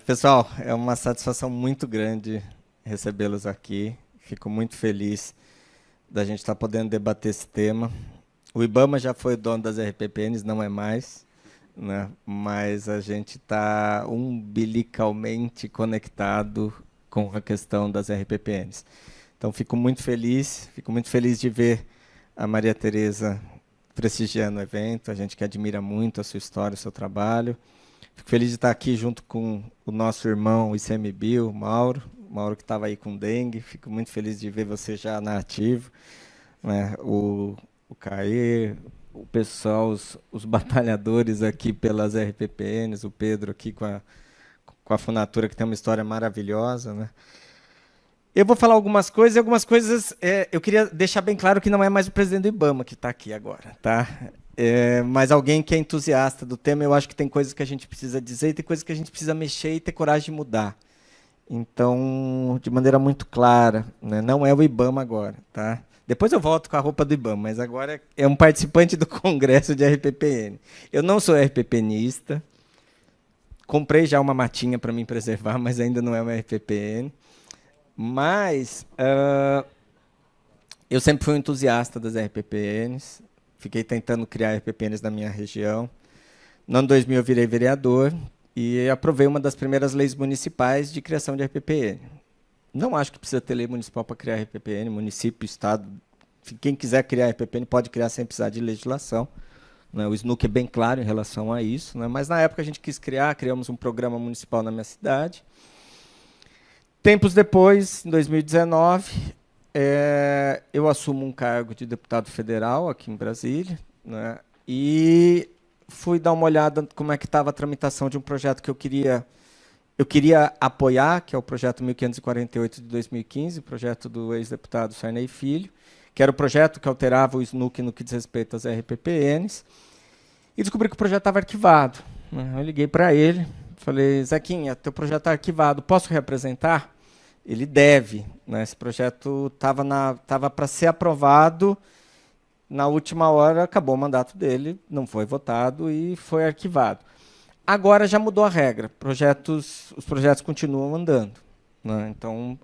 Pessoal, é uma satisfação muito grande recebê-los aqui. Fico muito feliz da gente estar podendo debater esse tema. O IBAMA já foi dono das RPPNs, não é mais, né? Mas a gente está umbilicalmente conectado com a questão das RPPNs. Então, fico muito feliz de ver a Maria Tereza prestigiando o evento, a gente que admira muito a sua história, o seu trabalho. Fico feliz de estar aqui junto com o nosso irmão ICMBio, Mauro que estava aí com dengue. Fico muito feliz de ver você já na ativa, né? O Caê, o pessoal, os batalhadores aqui pelas RPPNs, o Pedro aqui com a Funatura, que tem uma história maravilhosa, né? Eu vou falar algumas coisas, eu queria deixar bem claro que não é mais o presidente do IBAMA que está aqui agora, tá? Mas alguém que é entusiasta do tema, eu acho que tem coisas que a gente precisa dizer e tem coisas que a gente precisa mexer e ter coragem de mudar. Então, de maneira muito clara, né? Não é o IBAMA agora, tá? Depois eu volto com a roupa do IBAMA, mas agora é um participante do congresso de RPPN. Eu não sou RPPNista, comprei já uma matinha para me preservar, mas ainda não é uma RPPN. Mas eu sempre fui um entusiasta das RPPNs, fiquei tentando criar RPPNs na minha região. No ano 2000 eu virei vereador e aprovei uma das primeiras leis municipais de criação de RPPN. Não acho que precisa ter lei municipal para criar RPPN, município, estado, quem quiser criar RPPN pode criar sem precisar de legislação, né? O SNUC é bem claro em relação a isso, né? Mas na época a gente quis criamos um programa municipal na minha cidade. Tempos depois, em 2019, eu assumo um cargo de deputado federal aqui em Brasília, né? E fui dar uma olhada como é que estava a tramitação de um projeto que eu queria apoiar, que é o projeto 1548 de 2015, projeto do ex-deputado Sarney Filho, que era o projeto que alterava o SNUC no que diz respeito às RPPNs, e descobri que o projeto estava arquivado, né? Eu liguei para ele, falei: Zequinha, teu projeto está arquivado, posso reapresentar? Ele deve, né? Esse projeto estava para ser aprovado, na última hora acabou o mandato dele, não foi votado e foi arquivado. Agora já mudou a regra, os projetos continuam andando, né? Então,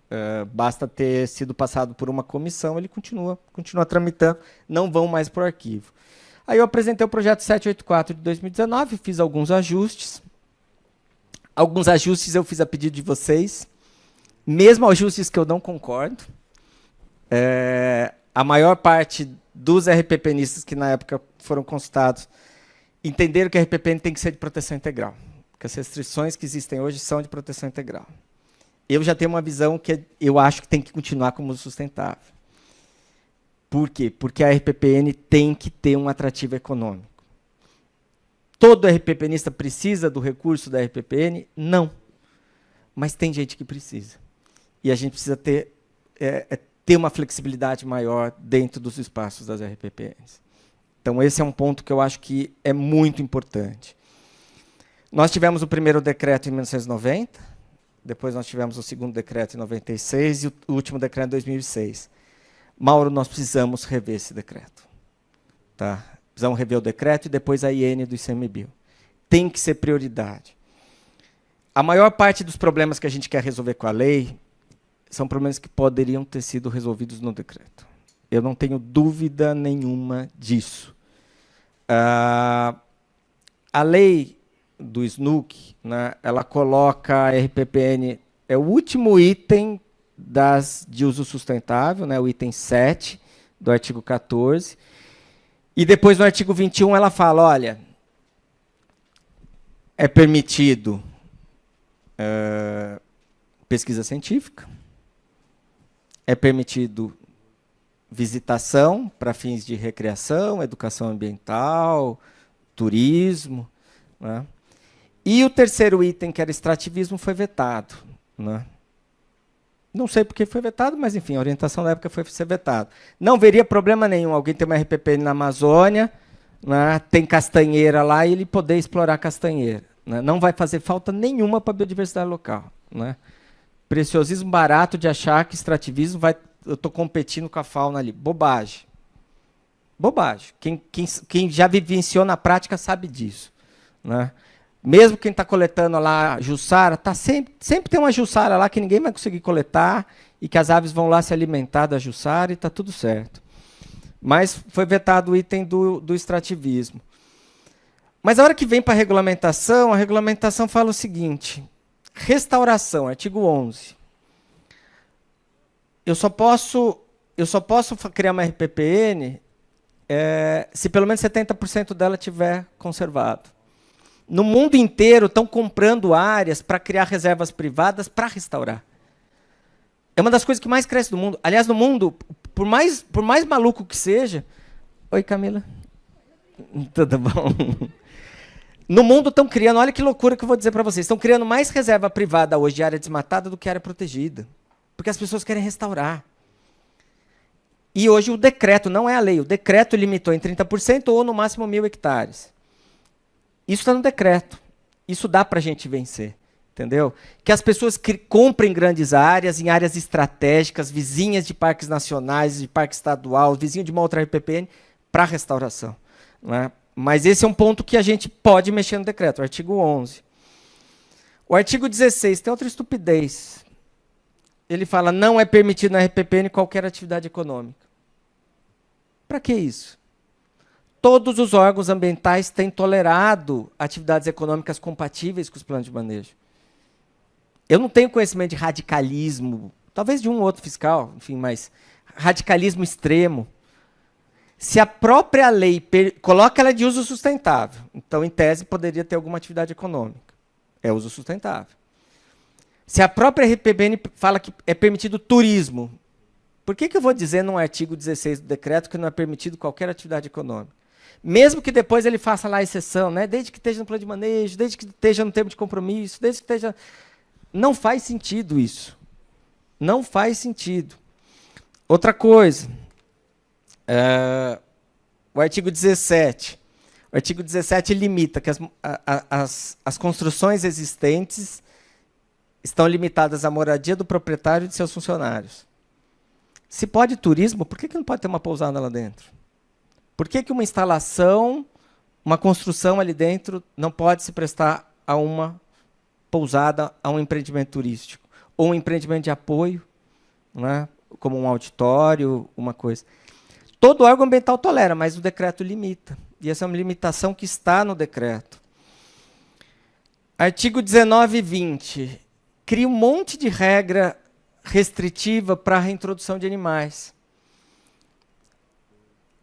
basta ter sido passado por uma comissão, ele continua tramitando, não vão mais para o arquivo. Aí eu apresentei o projeto 784 de 2019, fiz alguns ajustes. Alguns ajustes eu fiz a pedido de vocês, mesmo ajustes que eu não concordo. A maior parte dos RPPNistas que na época foram consultados entenderam que a RPPN tem que ser de proteção integral, que as restrições que existem hoje são de proteção integral. Eu já tenho uma visão que eu acho que tem que continuar como sustentável. Por quê? Porque a RPPN tem que ter um atrativo econômico. Todo RPPNista precisa do recurso da RPPN? Não. Mas tem gente que precisa. E a gente precisa ter uma flexibilidade maior dentro dos espaços das RPPNs. Então, esse é um ponto que eu acho que é muito importante. Nós tivemos o primeiro decreto em 1990, depois nós tivemos o segundo decreto em 96 e o último decreto em 2006. Mauro, nós precisamos rever esse decreto. Tá? Precisamos rever o decreto e depois a IN do ICMBio. Tem que ser prioridade. A maior parte dos problemas que a gente quer resolver com a lei são problemas que poderiam ter sido resolvidos no decreto. Eu não tenho dúvida nenhuma disso. A lei do SNUC, né, ela coloca a RPPN, é o último item de uso sustentável, né, o item 7 do artigo 14, e depois no artigo 21 ela fala, olha, é permitido pesquisa científica, é permitido visitação para fins de recreação, educação ambiental, turismo, né? E o terceiro item, que era extrativismo, foi vetado, né? Não sei por que foi vetado, mas, enfim, a orientação da época foi ser vetado. Não veria problema nenhum alguém ter uma RPPN na Amazônia, né, tem castanheira lá e ele poder explorar a castanheira, né? Não vai fazer falta nenhuma para a biodiversidade local, né? Preciosismo barato de achar que extrativismo eu estou competindo com a fauna ali. Bobagem. Bobagem. Quem já vivenciou na prática sabe disso, né? Mesmo quem está coletando lá a Jussara, sempre tem uma Jussara lá que ninguém vai conseguir coletar e que as aves vão lá se alimentar da Jussara e está tudo certo. Mas foi vetado o item do extrativismo. Mas a hora que vem para a regulamentação fala o seguinte: restauração, artigo 11. Eu só posso criar uma RPPN se pelo menos 70% dela tiver conservado. No mundo inteiro estão comprando áreas para criar reservas privadas para restaurar. É uma das coisas que mais cresce no mundo. Aliás, no mundo, por mais maluco que seja... Oi, Camila. Tudo bom? No mundo estão criando, olha que loucura que eu vou dizer para vocês, estão criando mais reserva privada hoje de área desmatada do que área protegida. Porque as pessoas querem restaurar. E hoje o decreto, não é a lei, o decreto limitou em 30% ou no máximo 1.000 hectares. Isso está no decreto. Isso dá para a gente vencer. Entendeu? Que as pessoas comprem grandes áreas, em áreas estratégicas, vizinhas de parques nacionais, de parque estadual, vizinho de uma outra RPPN, para restauração. Não é? Mas esse é um ponto que a gente pode mexer no decreto, o artigo 11. O artigo 16 tem outra estupidez. Ele fala, não é permitido na RPPN qualquer atividade econômica. Para que isso? Todos os órgãos ambientais têm tolerado atividades econômicas compatíveis com os planos de manejo. Eu não tenho conhecimento de radicalismo, talvez de um ou outro fiscal, enfim, mas radicalismo extremo. Se a própria lei coloca ela de uso sustentável, então, em tese, poderia ter alguma atividade econômica. É uso sustentável. Se a própria RPBN fala que é permitido turismo, por que eu vou dizer num artigo 16 do decreto que não é permitido qualquer atividade econômica? Mesmo que depois ele faça lá a exceção, né? Desde que esteja no plano de manejo, desde que esteja no termo de compromisso, desde que esteja... Não faz sentido isso. Não faz sentido. Outra coisa, o artigo 17. O artigo 17 limita que as construções existentes estão limitadas à moradia do proprietário e de seus funcionários. Se pode turismo, por que não pode ter uma pousada lá dentro? Por que uma instalação, uma construção ali dentro, não pode se prestar a uma pousada, a um empreendimento turístico? Ou um empreendimento de apoio, né? Como um auditório, uma coisa. Todo órgão ambiental tolera, mas o decreto limita. E essa é uma limitação que está no decreto. Artigo 19 e 20. Cria um monte de regra restritiva para a reintrodução de animais.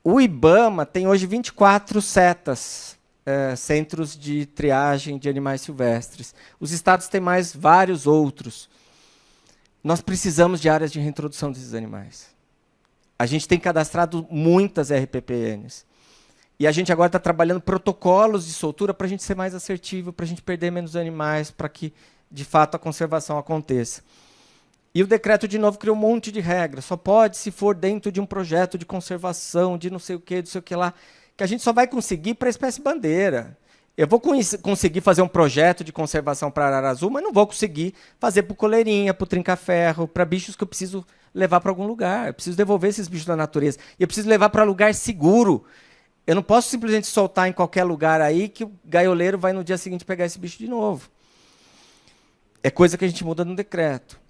O IBAMA tem hoje 24 CETAs, centros de triagem de animais silvestres. Os estados têm mais vários outros. Nós precisamos de áreas de reintrodução desses animais. A gente tem cadastrado muitas RPPNs. E a gente agora está trabalhando protocolos de soltura para a gente ser mais assertivo, para a gente perder menos animais, para que, de fato, a conservação aconteça. E o decreto, de novo, criou um monte de regras. Só pode se for dentro de um projeto de conservação, de não sei o que lá, que a gente só vai conseguir para a espécie bandeira. Eu vou conseguir fazer um projeto de conservação para arara azul, mas não vou conseguir fazer para o coleirinha, para o trinca-ferro, para bichos que eu preciso levar para algum lugar. Eu preciso devolver esses bichos da natureza. E eu preciso levar para lugar seguro. Eu não posso simplesmente soltar em qualquer lugar aí que o gaioleiro vai no dia seguinte pegar esse bicho de novo. É coisa que a gente muda no decreto.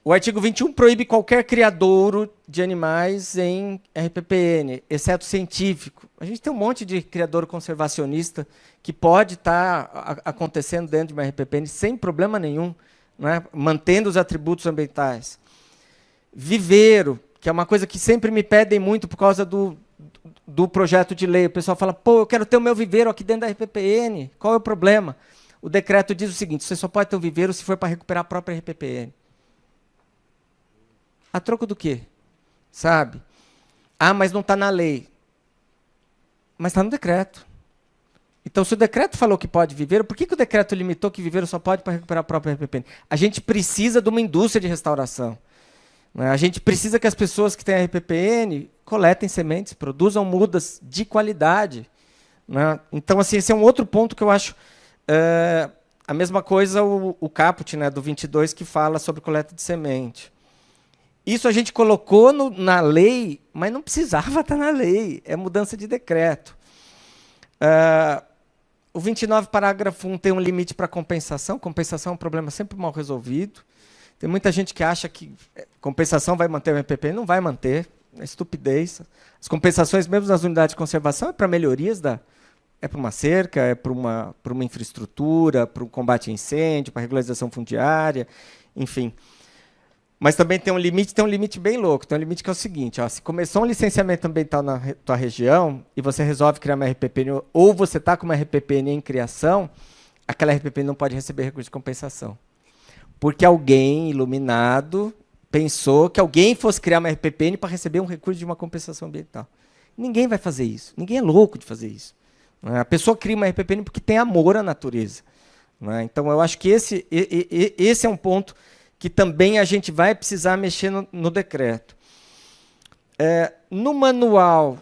O artigo 21 proíbe qualquer criadouro de animais em RPPN, exceto científico. A gente tem um monte de criadouro conservacionista que pode estar acontecendo dentro de uma RPPN sem problema nenhum, né? Mantendo os atributos ambientais. Viveiro, que é uma coisa que sempre me pedem muito por causa do projeto de lei. O pessoal fala, pô, eu quero ter o meu viveiro aqui dentro da RPPN, qual é o problema? O decreto diz o seguinte, você só pode ter um viveiro se for para recuperar a própria RPPN. A troco do quê? Sabe? Ah, mas não está na lei. Mas está no decreto. Então, se o decreto falou que pode viveiro, por que o decreto limitou que viveiro só pode para recuperar a própria RPPN? A gente precisa de uma indústria de restauração. Né? A gente precisa que as pessoas que têm RPPN coletem sementes, produzam mudas de qualidade. Né? Então, assim, esse é um outro ponto que eu acho... a mesma coisa o caput, né, do 22, que fala sobre coleta de semente. Isso a gente colocou na lei, mas não precisava estar na lei. É mudança de decreto. O 29, parágrafo 1, tem um limite para compensação. Compensação é um problema sempre mal resolvido. Tem muita gente que acha que compensação vai manter o MPP. Não vai manter. É estupidez. As compensações, mesmo nas unidades de conservação, é para melhorias é para uma cerca, é para uma infraestrutura, para o combate a incêndio, para a regularização fundiária, enfim. Mas também tem um limite bem louco. Tem um limite que é o seguinte, ó, se começou um licenciamento ambiental na tua região e você resolve criar uma RPPN, ou você está com uma RPPN em criação, aquela RPPN não pode receber recurso de compensação. Porque alguém iluminado pensou que alguém fosse criar uma RPPN para receber um recurso de uma compensação ambiental. Ninguém vai fazer isso. Ninguém é louco de fazer isso. A pessoa cria uma RPPN porque tem amor à natureza. Então, eu acho que esse é um ponto que também a gente vai precisar mexer no decreto. No manual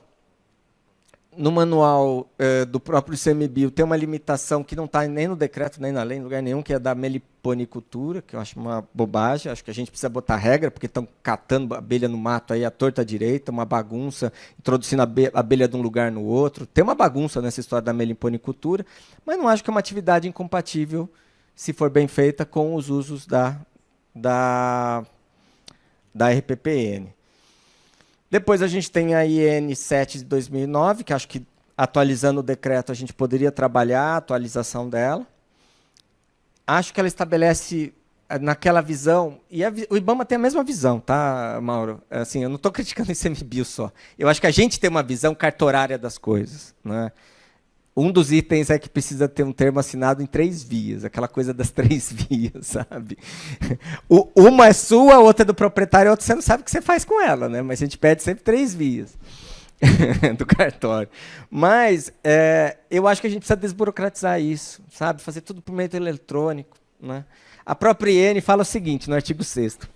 do próprio ICMBio tem uma limitação que não está nem no decreto, nem na lei, em lugar nenhum, que é da meliponicultura, que eu acho uma bobagem. Acho que a gente precisa botar regra, porque estão catando abelha no mato aí à torta à direita, uma bagunça, introduzindo a abelha de um lugar no outro. Tem uma bagunça nessa história da meliponicultura, mas não acho que é uma atividade incompatível, se for bem feita, com os usos da RPPN. Depois a gente tem a IN 7 de 2009, que acho que, atualizando o decreto, a gente poderia trabalhar a atualização dela. Acho que ela estabelece naquela visão, e o IBAMA tem a mesma visão, tá, Mauro? Assim, eu não estou criticando o ICMBio só. Eu acho que a gente tem uma visão cartorária das coisas, né? Um dos itens é que precisa ter um termo assinado em 3 vias, aquela coisa das 3 vias, sabe? Uma é sua, a outra é do proprietário, a outra você não sabe o que você faz com ela, né? Mas a gente pede sempre 3 vias do cartório. Mas eu acho que a gente precisa desburocratizar isso, sabe? Fazer tudo por meio eletrônico, né? A própria IN fala o seguinte, no artigo 6º.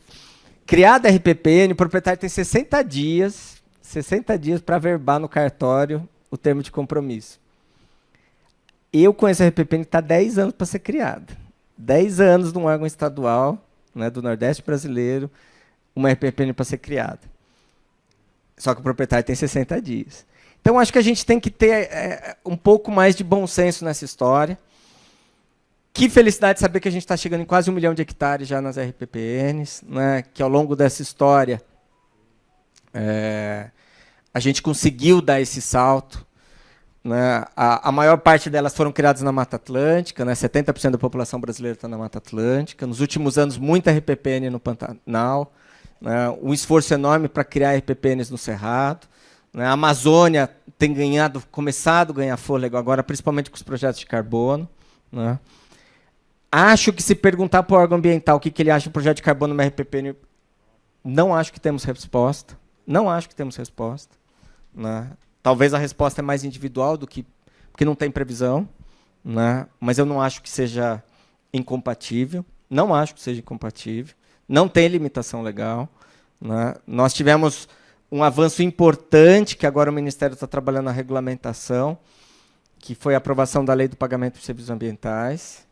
Criada a RPPN, o proprietário tem 60 dias para verbar no cartório o termo de compromisso. Eu conheço a RPPN que está 10 anos para ser criada. 10 anos de um órgão estadual, né, do Nordeste brasileiro, uma RPPN para ser criada. Só que o proprietário tem 60 dias. Então, acho que a gente tem que ter um pouco mais de bom senso nessa história. Que felicidade saber que a gente está chegando em quase 1 milhão de hectares já nas RPPNs, né, que ao longo dessa história a gente conseguiu dar esse salto. Né? A maior parte delas foram criadas na Mata Atlântica, né? 70% da população brasileira está na Mata Atlântica. Nos últimos anos, muita RPPN no Pantanal, né? Um esforço enorme para criar RPPNs no Cerrado. Né? A Amazônia tem começado a ganhar fôlego agora, principalmente com os projetos de carbono. Né? Acho que se perguntar para o órgão ambiental o que ele acha do projeto de carbono no RPPN, não acho que temos resposta. Não acho que temos resposta. Né? Talvez a resposta é mais individual do que... porque não tem previsão, né? Mas eu não acho que seja incompatível. Não acho que seja incompatível. Não tem limitação legal. Né? Nós tivemos um avanço importante, que agora o Ministério está trabalhando na regulamentação, que foi a aprovação da Lei do Pagamento de Serviços Ambientais.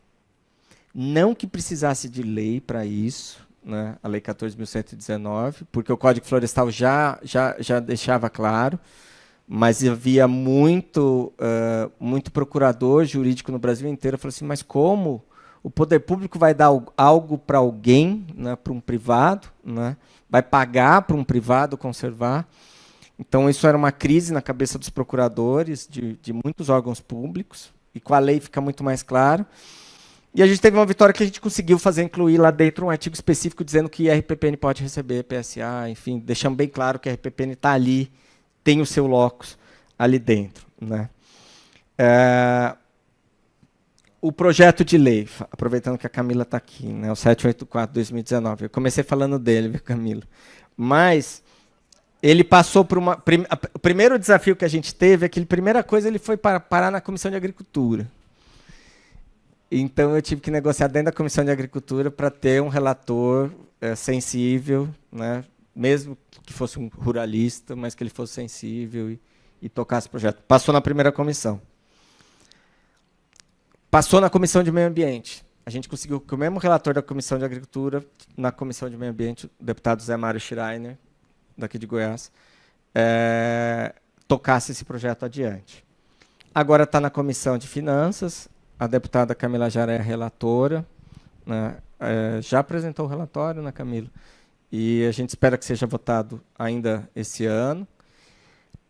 Não que precisasse de lei para isso, né? A Lei 14.119, porque o Código Florestal já deixava claro. Mas havia muito procurador jurídico no Brasil inteiro. Falou assim, mas como o poder público vai dar algo para alguém, né, para um privado, né, vai pagar para um privado conservar? Então, isso era uma crise na cabeça dos procuradores, de muitos órgãos públicos, e com a lei fica muito mais claro. E a gente teve uma vitória que a gente conseguiu incluir lá dentro um artigo específico dizendo que a RPPN pode receber PSA, enfim, deixando bem claro que a RPPN está ali, tem o seu locus ali dentro. Né? O projeto de lei, aproveitando que a Camila está aqui, né, o 784 de 2019, eu comecei falando dele, viu, Camila? Mas ele passou por o primeiro desafio que a gente teve é que, primeira coisa, ele foi parar na Comissão de Agricultura. Então, eu tive que negociar dentro da Comissão de Agricultura para ter um relator sensível, né, mesmo que fosse um ruralista, mas que ele fosse sensível e tocasse o projeto. Passou na primeira comissão. Passou na Comissão de Meio Ambiente. A gente conseguiu que o mesmo relator da Comissão de Agricultura, na Comissão de Meio Ambiente, o deputado Zé Mário Schreiner, daqui de Goiás, tocasse esse projeto adiante. Agora está na Comissão de Finanças, a deputada Camila Jara é a relatora, né? Já apresentou o relatório, né, Camila? E a gente espera que seja votado ainda esse ano.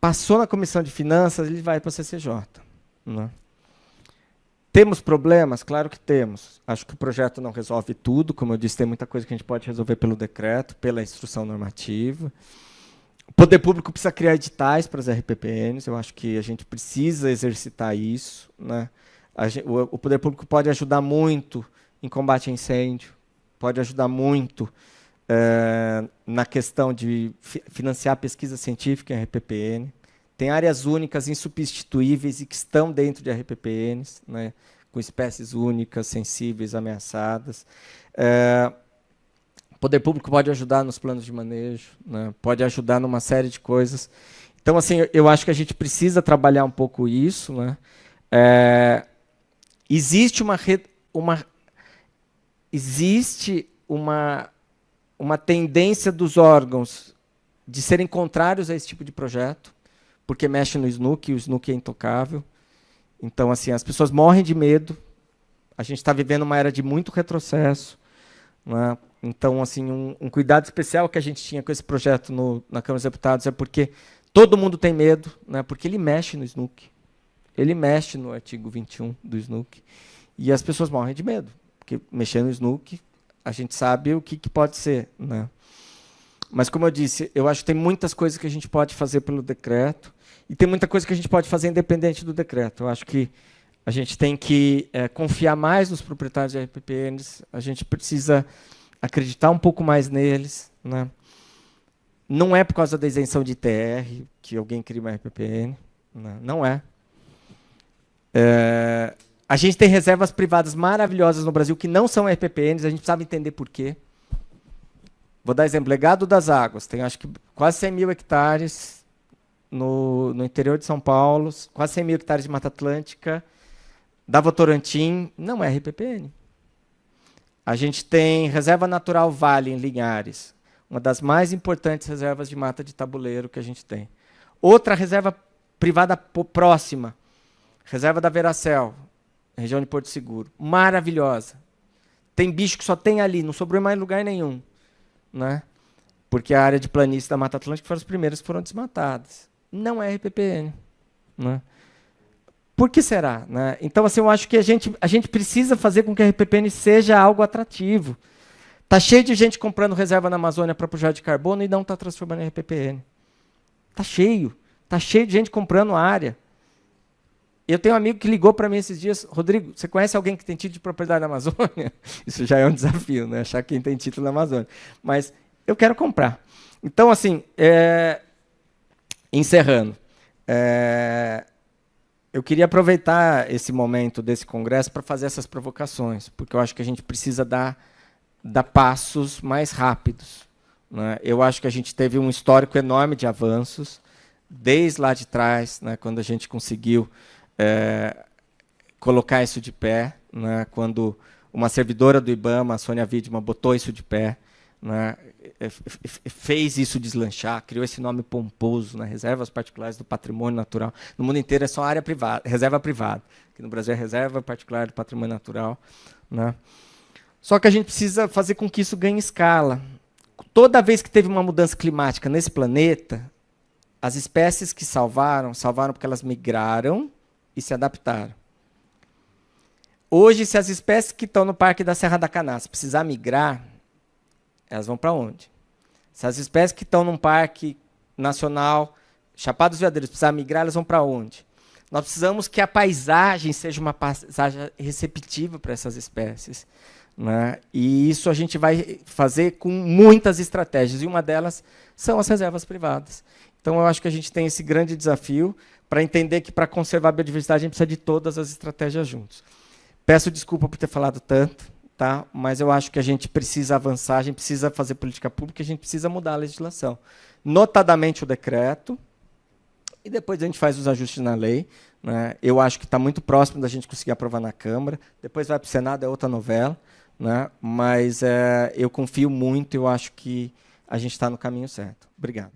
Passou na Comissão de Finanças, ele vai para a CCJ. Né? Temos problemas? Claro que temos. Acho que o projeto não resolve tudo. Como eu disse, tem muita coisa que a gente pode resolver pelo decreto, pela instrução normativa. O poder público precisa criar editais para as RPPNs. Eu acho que a gente precisa exercitar isso. Né? O poder público pode ajudar muito em combate a incêndio, pode ajudar muito na questão de financiar a pesquisa científica em RPPN. Tem áreas únicas insubstituíveis e que estão dentro de RPPNs, né, com espécies únicas, sensíveis, ameaçadas. O poder público pode ajudar nos planos de manejo, né, pode ajudar numa série de coisas. Então, assim, eu acho que a gente precisa trabalhar um pouco isso. Né. Existe uma tendência dos órgãos de serem contrários a esse tipo de projeto, porque mexe no SNUC, e o SNUC é intocável. Então, assim, as pessoas morrem de medo. A gente está vivendo uma era de muito retrocesso. Né? Então, assim, um cuidado especial que a gente tinha com esse projeto na Câmara dos Deputados é porque todo mundo tem medo, né? Porque ele mexe no SNUC. Ele mexe no artigo 21 do SNUC. E as pessoas morrem de medo, porque mexer no SNUC, a gente sabe o que pode ser. Né? Mas, como eu disse, eu acho que tem muitas coisas que a gente pode fazer pelo decreto e tem muita coisa que a gente pode fazer independente do decreto. Eu acho que a gente tem que confiar mais nos proprietários de RPPNs, a gente precisa acreditar um pouco mais neles. Né? Não é por causa da isenção de ITR que alguém cria uma RPPN. Né? Não é. A gente tem reservas privadas maravilhosas no Brasil que não são RPPNs, a gente precisava entender por quê. Vou dar exemplo, Legado das Águas, tem acho que quase 100 mil hectares no interior de São Paulo, quase 100 mil hectares de Mata Atlântica, da Votorantim, não é RPPN. A gente tem Reserva Natural Vale, em Linhares, uma das mais importantes reservas de mata de tabuleiro que a gente tem. Outra reserva privada próxima, Reserva da Veracel, região de Porto Seguro, maravilhosa. Tem bicho que só tem ali, não sobrou mais lugar nenhum. Né? Porque a área de planície da Mata Atlântica foram as primeiras que foram desmatadas. Não é RPPN. Né? Por que será? Né? Então, assim, eu acho que a gente precisa fazer com que a RPPN seja algo atrativo. Está cheio de gente comprando reserva na Amazônia para projeto de carbono e não está transformando em RPPN. Está cheio. Está cheio de gente comprando área. Eu tenho um amigo que ligou para mim esses dias, Rodrigo, você conhece alguém que tem título de propriedade na Amazônia? Isso já é um desafio, né? Achar quem tem título na Amazônia. Mas eu quero comprar. Então, assim, encerrando, eu queria aproveitar esse momento desse congresso para fazer essas provocações, porque eu acho que a gente precisa dar passos mais rápidos. Né? Eu acho que a gente teve um histórico enorme de avanços, desde lá de trás, né, quando a gente conseguiu colocar isso de pé, né, quando uma servidora do IBAMA, a Sônia Widmann, botou isso de pé, né, fez isso deslanchar, criou esse nome pomposo, né, Reservas Particulares do Patrimônio Natural. No mundo inteiro é só área privada, reserva privada. Aqui no Brasil é Reserva Particular do Patrimônio Natural. Né. Só que a gente precisa fazer com que isso ganhe escala. Toda vez que teve uma mudança climática nesse planeta, as espécies que salvaram porque elas migraram e se adaptaram. Hoje, se as espécies que estão no Parque da Serra da Canastra precisar migrar, elas vão para onde? Se as espécies que estão num Parque Nacional Chapada dos Veadeiros precisar migrar, elas vão para onde? Nós precisamos que a paisagem seja uma paisagem receptiva para essas espécies. Né? E isso a gente vai fazer com muitas estratégias, e uma delas são as reservas privadas. Então, eu acho que a gente tem esse grande desafio para entender que, para conservar a biodiversidade, a gente precisa de todas as estratégias juntos. Peço desculpa por ter falado tanto, tá? Mas eu acho que a gente precisa avançar, a gente precisa fazer política pública, a gente precisa mudar a legislação. Notadamente o decreto, e depois a gente faz os ajustes na lei. Né? Eu acho que está muito próximo da gente conseguir aprovar na Câmara, depois vai para o Senado, é outra novela. Né? Mas eu confio muito, eu acho que a gente está no caminho certo. Obrigado.